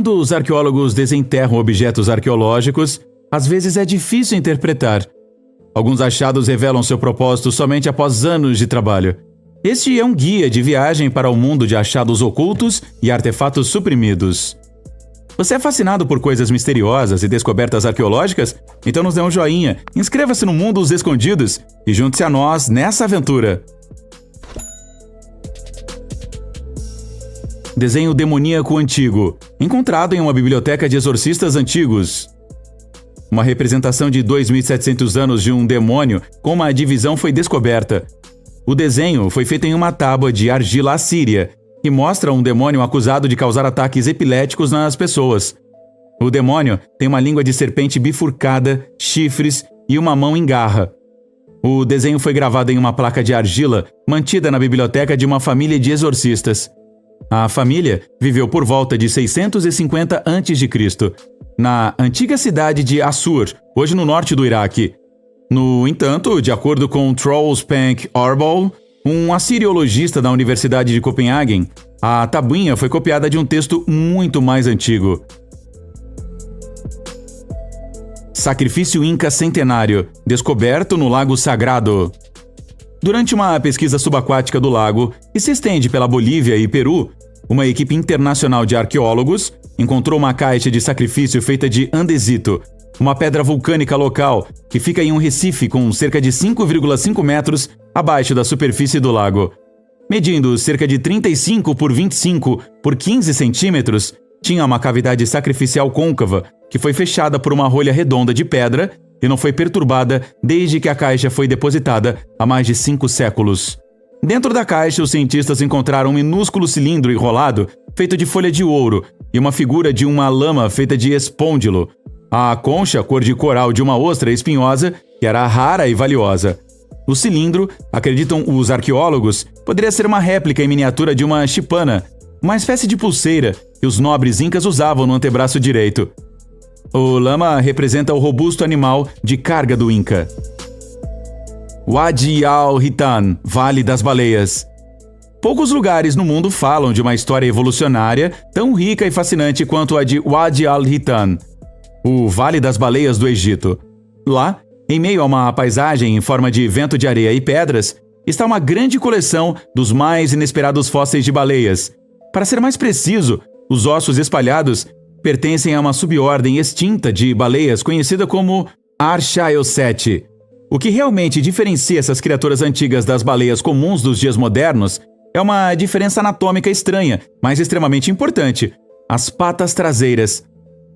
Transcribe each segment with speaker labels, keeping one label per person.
Speaker 1: Quando os arqueólogos desenterram objetos arqueológicos, às vezes é difícil interpretar. Alguns achados revelam seu propósito somente após anos de trabalho. Este é um guia de viagem para o mundo de achados ocultos e artefatos suprimidos. Você é fascinado por coisas misteriosas e descobertas arqueológicas? Então nos dê um joinha, inscreva-se no Mundo dos Escondidos e junte-se a nós nessa aventura. Desenho demoníaco antigo, encontrado em uma biblioteca de exorcistas antigos. Uma representação de 2.700 anos de um demônio com uma divisão foi descoberta. O desenho foi feito em uma tábua de argila assíria e mostra um demônio acusado de causar ataques epiléticos nas pessoas. O demônio tem uma língua de serpente bifurcada, chifres e uma mão em garra. O desenho foi gravado em uma placa de argila mantida na biblioteca de uma família de exorcistas. A família viveu por volta de 650 a.C., na antiga cidade de Assur, hoje no norte do Iraque. No entanto, de acordo com Troels Pank Arbol, um assiriologista da Universidade de Copenhagen, a tabuinha foi copiada de um texto muito mais antigo. Sacrifício Inca Centenário, descoberto no Lago Sagrado. Durante uma pesquisa subaquática do lago, que se estende pela Bolívia e Peru, uma equipe internacional de arqueólogos encontrou uma caixa de sacrifício feita de andesito, uma pedra vulcânica local que fica em um recife com cerca de 5,5 metros abaixo da superfície do lago. Medindo cerca de 35 por 25 por 15 centímetros, tinha uma cavidade sacrificial côncava que foi fechada por uma rolha redonda de pedra e não foi perturbada desde que a caixa foi depositada há mais de 5 séculos. Dentro da caixa, os cientistas encontraram um minúsculo cilindro enrolado feito de folha de ouro e uma figura de uma lama feita de espôndilo. A concha, cor de coral de uma ostra espinhosa, que era rara e valiosa. O cilindro, acreditam os arqueólogos, poderia ser uma réplica em miniatura de uma chipana, uma espécie de pulseira que os nobres incas usavam no antebraço direito. O lama representa o robusto animal de carga do Inca. Wadi al-Hitan, Vale das Baleias. Poucos lugares no mundo falam de uma história evolucionária tão rica e fascinante quanto a de Wadi al-Hitan, o Vale das Baleias do Egito. Lá, em meio a uma paisagem em forma de vento de areia e pedras, está uma grande coleção dos mais inesperados fósseis de baleias. Para ser mais preciso, os ossos espalhados pertencem a uma subordem extinta de baleias conhecida como Archaeoceti. O que realmente diferencia essas criaturas antigas das baleias comuns dos dias modernos é uma diferença anatômica estranha, mas extremamente importante: as patas traseiras.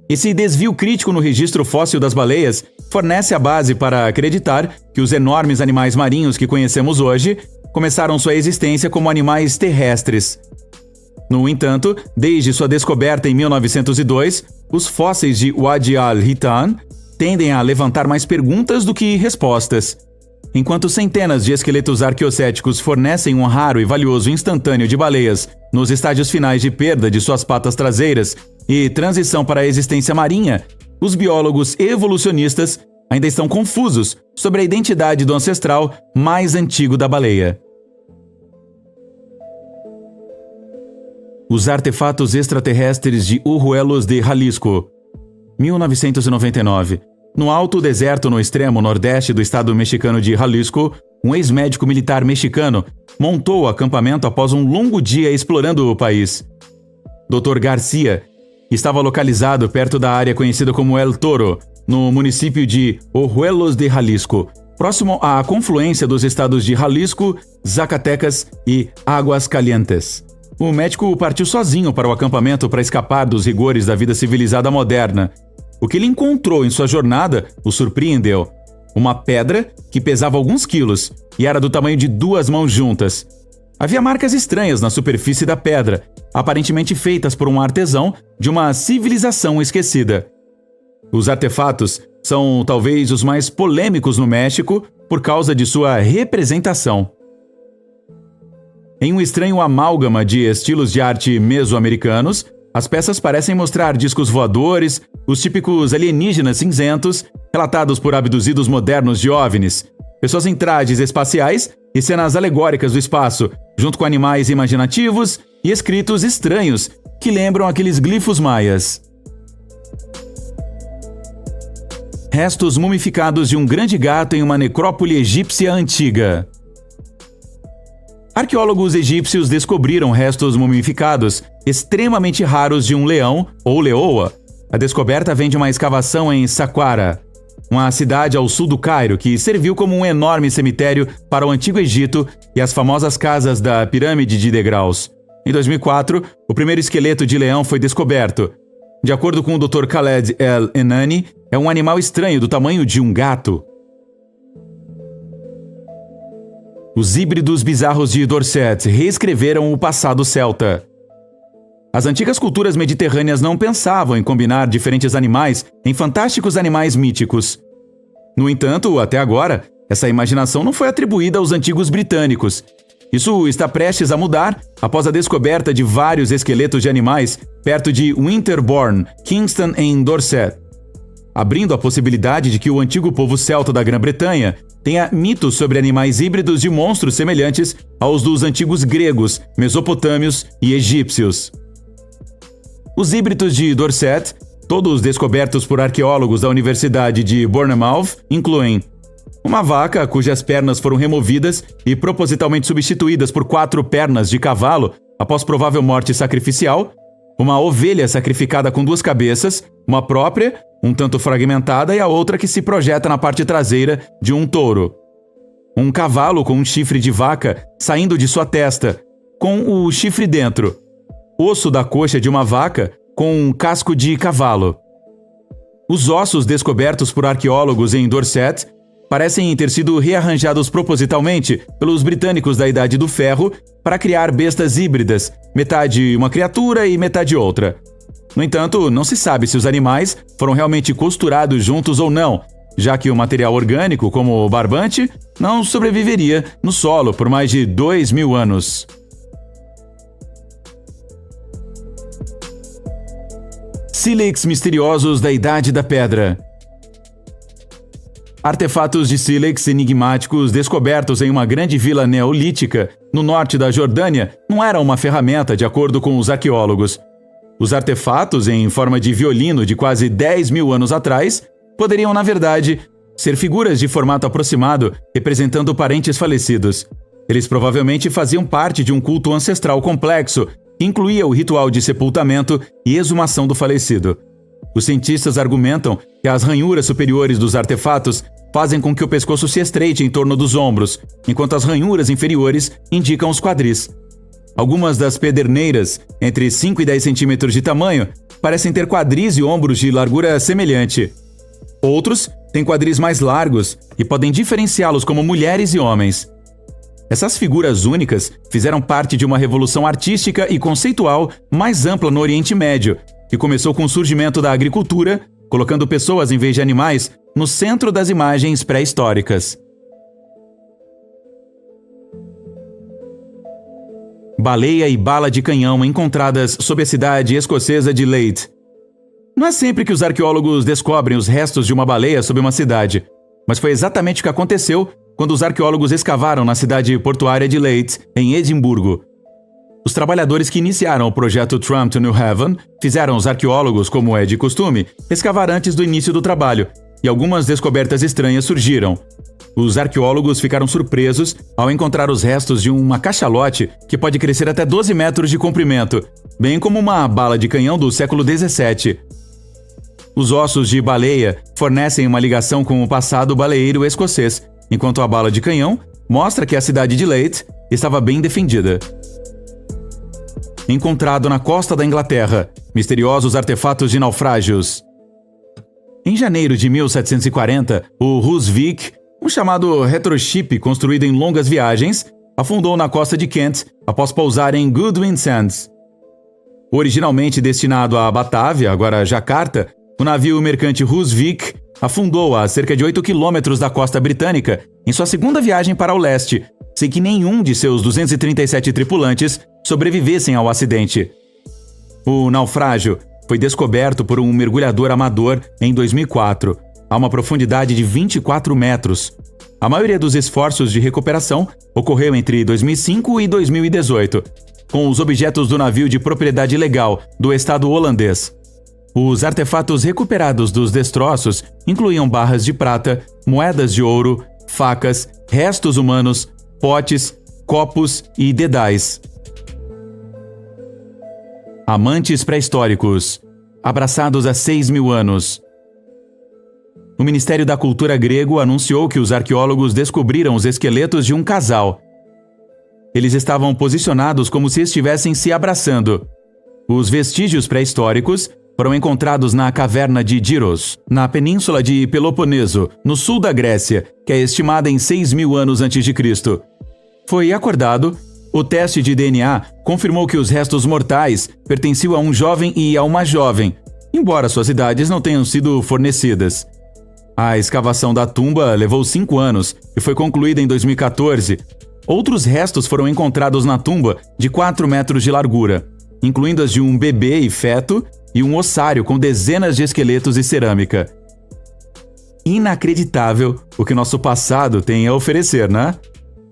Speaker 1: Esse desvio crítico no registro fóssil das baleias fornece a base para acreditar que os enormes animais marinhos que conhecemos hoje começaram sua existência como animais terrestres. No entanto, desde sua descoberta em 1902, os fósseis de Wadi al-Hitan tendem a levantar mais perguntas do que respostas. Enquanto centenas de esqueletos arqueocéticos fornecem um raro e valioso instantâneo de baleias nos estágios finais de perda de suas patas traseiras e transição para a existência marinha, os biólogos evolucionistas ainda estão confusos sobre a identidade do ancestral mais antigo da baleia. Os artefatos extraterrestres de Urhuelos de Jalisco. 1999. No alto deserto no extremo nordeste do estado mexicano de Jalisco, um ex-médico militar mexicano montou o acampamento após um longo dia explorando o país. Dr. Garcia estava localizado perto da área conhecida como El Toro, no município de Urhuelos de Jalisco, próximo à confluência dos estados de Jalisco, Zacatecas e Aguascalientes. O médico partiu sozinho para o acampamento para escapar dos rigores da vida civilizada moderna. O que ele encontrou em sua jornada o surpreendeu. Uma pedra que pesava alguns quilos e era do tamanho de 2 mãos juntas. Havia marcas estranhas na superfície da pedra, aparentemente feitas por um artesão de uma civilização esquecida. Os artefatos são talvez os mais polêmicos no México por causa de sua representação. Em um estranho amálgama de estilos de arte mesoamericanos, as peças parecem mostrar discos voadores, os típicos alienígenas cinzentos, relatados por abduzidos modernos de OVNIs, pessoas em trajes espaciais e cenas alegóricas do espaço, junto com animais imaginativos e escritos estranhos que lembram aqueles glifos maias. Restos mumificados de um grande gato em uma necrópole egípcia antiga. Arqueólogos egípcios descobriram restos mumificados extremamente raros de um leão ou leoa. A descoberta vem de uma escavação em Saqqara, uma cidade ao sul do Cairo que serviu como um enorme cemitério para o Antigo Egito e as famosas casas da pirâmide de degraus. Em 2004, o primeiro esqueleto de leão foi descoberto. De acordo com o Dr. Khaled El-Enani, é um animal estranho do tamanho de um gato. Os híbridos bizarros de Dorset reescreveram o passado celta. As antigas culturas mediterrâneas não pensavam em combinar diferentes animais em fantásticos animais míticos. No entanto, até agora, essa imaginação não foi atribuída aos antigos britânicos. Isso está prestes a mudar após a descoberta de vários esqueletos de animais perto de Winterbourne, Kingston, em Dorset, abrindo a possibilidade de que o antigo povo celta da Grã-Bretanha tenha mitos sobre animais híbridos de monstros semelhantes aos dos antigos gregos, mesopotâmios e egípcios. Os híbridos de Dorset, todos descobertos por arqueólogos da Universidade de Bournemouth, incluem uma vaca cujas pernas foram removidas e propositalmente substituídas por 4 pernas de cavalo após provável morte sacrificial, uma ovelha sacrificada com 2 cabeças, uma própria, um tanto fragmentada, e a outra que se projeta na parte traseira de um touro. Um cavalo com um chifre de vaca saindo de sua testa, com o chifre dentro. Osso da coxa de uma vaca com um casco de cavalo. Os ossos descobertos por arqueólogos em Dorset parecem ter sido rearranjados propositalmente pelos britânicos da Idade do Ferro para criar bestas híbridas, metade uma criatura e metade outra. No entanto, não se sabe se os animais foram realmente costurados juntos ou não, já que o material orgânico, como o barbante, não sobreviveria no solo por mais de 2.000 anos. Sílex misteriosos da Idade da Pedra. Artefatos de sílex enigmáticos descobertos em uma grande vila neolítica no norte da Jordânia não eram uma ferramenta, de acordo com os arqueólogos. Os artefatos, em forma de violino de quase 10.000 anos atrás, poderiam, na verdade, ser figuras de formato aproximado representando parentes falecidos. Eles provavelmente faziam parte de um culto ancestral complexo que incluía o ritual de sepultamento e exumação do falecido. Os cientistas argumentam que as ranhuras superiores dos artefatos fazem com que o pescoço se estreite em torno dos ombros, enquanto as ranhuras inferiores indicam os quadris. Algumas das pederneiras, entre 5 e 10 centímetros de tamanho, parecem ter quadris e ombros de largura semelhante. Outros têm quadris mais largos e podem diferenciá-los como mulheres e homens. Essas figuras únicas fizeram parte de uma revolução artística e conceitual mais ampla no Oriente Médio, que começou com o surgimento da agricultura, colocando pessoas em vez de animais no centro das imagens pré-históricas. Baleia e bala de canhão encontradas sob a cidade escocesa de Leith. Não é sempre que os arqueólogos descobrem os restos de uma baleia sob uma cidade, mas foi exatamente o que aconteceu quando os arqueólogos escavaram na cidade portuária de Leith, em Edimburgo. Os trabalhadores que iniciaram o projeto Tram to New Haven fizeram os arqueólogos, como é de costume, escavar antes do início do trabalho, e algumas descobertas estranhas surgiram. Os arqueólogos ficaram surpresos ao encontrar os restos de uma cachalote que pode crescer até 12 metros de comprimento, bem como uma bala de canhão do século XVII. Os ossos de baleia fornecem uma ligação com o passado baleeiro escocês, enquanto a bala de canhão mostra que a cidade de Leith estava bem defendida. Encontrado na costa da Inglaterra, misteriosos artefatos de naufrágios. Em janeiro de 1740, o Rusvik, um chamado retroship construído em longas viagens, afundou na costa de Kent após pousar em Goodwin Sands. Originalmente destinado à Batávia, agora Jacarta, o navio mercante Rusvik afundou a cerca de 8 quilômetros da costa britânica em sua segunda viagem para o leste, sem que nenhum de seus 237 tripulantes sobrevivessem ao acidente. O naufrágio foi descoberto por um mergulhador amador em 2004, a uma profundidade de 24 metros. A maioria dos esforços de recuperação ocorreu entre 2005 e 2018. com os objetos do navio de propriedade legal do Estado holandês. Os artefatos recuperados dos destroços incluíam barras de prata, moedas de ouro, facas, restos humanos, potes, copos e dedais. Amantes pré-históricos, abraçados há 6.000 anos. O Ministério da Cultura grego anunciou que os arqueólogos descobriram os esqueletos de um casal. Eles estavam posicionados como se estivessem se abraçando. Os vestígios pré-históricos foram encontrados na caverna de Diros, na península de Peloponeso, no sul da Grécia, que é estimada em 6.000 anos antes de Cristo. Foi acordado, o teste de DNA confirmou que os restos mortais pertenciam a um jovem e a uma jovem, embora suas idades não tenham sido fornecidas. A escavação da tumba levou 5 anos e foi concluída em 2014. Outros restos foram encontrados na tumba de 4 metros de largura, incluindo as de um bebê e feto e um ossário com dezenas de esqueletos e cerâmica. Inacreditável o que nosso passado tem a oferecer, né?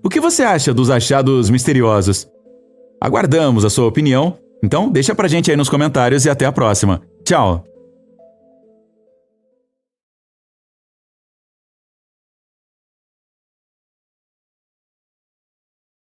Speaker 1: O que você acha dos achados misteriosos? Aguardamos a sua opinião, então deixa pra gente aí nos comentários e até a próxima. Tchau!